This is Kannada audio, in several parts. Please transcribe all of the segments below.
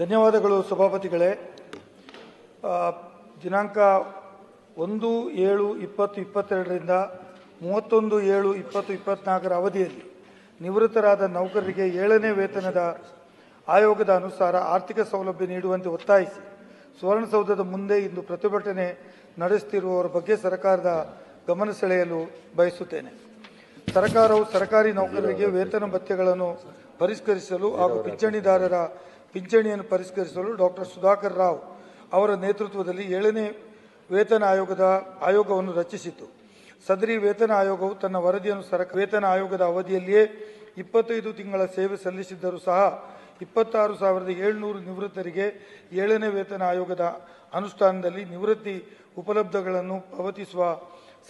ಧನ್ಯವಾದಗಳು ಸಭಾಪತಿಗಳೇ. ದಿನಾಂಕ 1/7/2022ರಿಂದ 31/7/2024 ಅವಧಿಯಲ್ಲಿ ನಿವೃತ್ತರಾದ ನೌಕರರಿಗೆ 7ನೇ ವೇತನದ ಆಯೋಗದ ಅನುಸಾರ ಆರ್ಥಿಕ ಸೌಲಭ್ಯ ನೀಡುವಂತೆ ಒತ್ತಾಯಿಸಿ ಸುವರ್ಣಸೌಧದ ಮುಂದೆ ಇಂದು ಪ್ರತಿಭಟನೆ ನಡೆಸುತ್ತಿರುವವರ ಬಗ್ಗೆ ಸರ್ಕಾರದ ಗಮನ ಸೆಳೆಯಲು ಬಯಸುತ್ತೇನೆ. ಸರ್ಕಾರವು ಸರ್ಕಾರಿ ನೌಕರರಿಗೆ ವೇತನ ಭತ್ಯೆಗಳನ್ನು ಪರಿಷ್ಕರಿಸಲು ಹಾಗೂ ಪಿಂಚಣಿದಾರರ ಪಿಂಚಣಿಯನ್ನು ಪರಿಷ್ಕರಿಸಲು ಡಾಕ್ಟರ್ ಸುಧಾಕರ್ ರಾವ್ ಅವರ ನೇತೃತ್ವದಲ್ಲಿ 7ನೇ ವೇತನ ಆಯೋಗವನ್ನು ರಚಿಸಿತು. ಸದರಿ ವೇತನ ಆಯೋಗವು ತನ್ನ ವರದಿಯನ್ನು ವೇತನ ಆಯೋಗದ ಅವಧಿಯಲ್ಲಿಯೇ 25 ತಿಂಗಳ ಸೇವೆ ಸಲ್ಲಿಸಿದ್ದರೂ ಸಹ 26,700 ನಿವೃತ್ತರಿಗೆ 7ನೇ ವೇತನ ಆಯೋಗದ ಅನುಷ್ಠಾನದಲ್ಲಿ ನಿವೃತ್ತಿ ಉಪಲಬ್ಧಗಳನ್ನು ಪಾವತಿಸುವ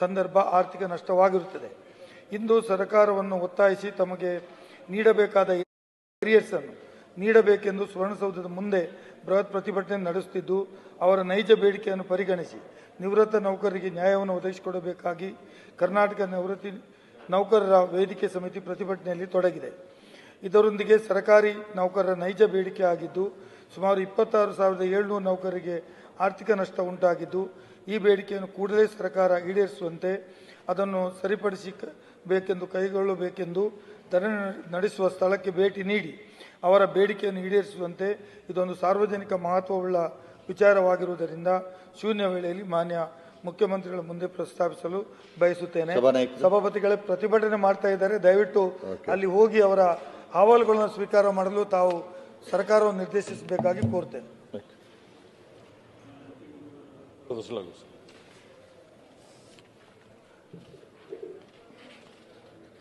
ಸಂದರ್ಭ ಆರ್ಥಿಕ ನಷ್ಟವಾಗಿರುತ್ತದೆ. ಇಂದು ಸರ್ಕಾರವನ್ನು ಒತ್ತಾಯಿಸಿ ತಮಗೆ ನೀಡಬೇಕಾದ ಏರಿಯರ್ಸ್ ಅನ್ನು ನೀಡಬೇಕೆಂದು ಸುವರ್ಣಸೌಧದ ಮುಂದೆ ಬೃಹತ್ ಪ್ರತಿಭಟನೆ ನಡೆಸುತ್ತಿದ್ದು, ಅವರ ನೈಜ ಬೇಡಿಕೆಯನ್ನು ಪರಿಗಣಿಸಿ ನಿವೃತ್ತ ನೌಕರರಿಗೆ ನ್ಯಾಯವನ್ನು ಒದಗಿಸಿಕೊಡಬೇಕಾಗಿ ಕರ್ನಾಟಕ ನಿವೃತ್ತಿ ನೌಕರರ ವೇದಿಕೆ ಸಮಿತಿ ಪ್ರತಿಭಟನೆಯಲ್ಲಿ ತೊಡಗಿದೆ. ಇದರೊಂದಿಗೆ ಸರ್ಕಾರಿ ನೌಕರರ ನೈಜ ಬೇಡಿಕೆ ಆಗಿದ್ದು, ಸುಮಾರು 26,700 ನೌಕರರಿಗೆ ಆರ್ಥಿಕ ನಷ್ಟ ಉಂಟಾಗಿದ್ದು, ಈ ಬೇಡಿಕೆಯನ್ನು ಕೂಡಲೇ ಸರ್ಕಾರ ಈಡೇರಿಸುವಂತೆ ಅದನ್ನು ಸರಿಪಡಿಸಬೇಕೆಂದು ಕೈಗೊಳ್ಳಬೇಕೆಂದು ಧರಣಿ ನಡೆಸುವ ಸ್ಥಳಕ್ಕೆ ಭೇಟಿ ನೀಡಿ ಅವರ ಬೇಡಿಕೆಯನ್ನು ಈಡೇರಿಸುವಂತೆ ಇದೊಂದು ಸಾರ್ವಜನಿಕ ಮಹತ್ವವುಳ್ಳ ವಿಚಾರವಾಗಿರುವುದರಿಂದ ಶೂನ್ಯ ವೇಳೆಯಲ್ಲಿ ಮಾನ್ಯ ಮುಖ್ಯಮಂತ್ರಿಗಳ ಮುಂದೆ ಪ್ರಸ್ತಾಪಿಸಲು ಬಯಸುತ್ತೇನೆ. ಸಭಾಪತಿಗಳೇ, ಪ್ರತಿಭಟನೆ ಮಾಡ್ತಾ ಇದ್ದಾರೆ, ದಯವಿಟ್ಟು ಅಲ್ಲಿ ಹೋಗಿ ಅವರ ಅಹವಾಲುಗಳನ್ನು ಸ್ವೀಕಾರ ಮಾಡಲು ತಾವು ಸರ್ಕಾರವನ್ನು ನಿರ್ದೇಶಿಸಬೇಕಾಗಿ ಕೋರ್ತೇನೆ.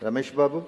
ರಮೇಶ್ ಬಾಬು.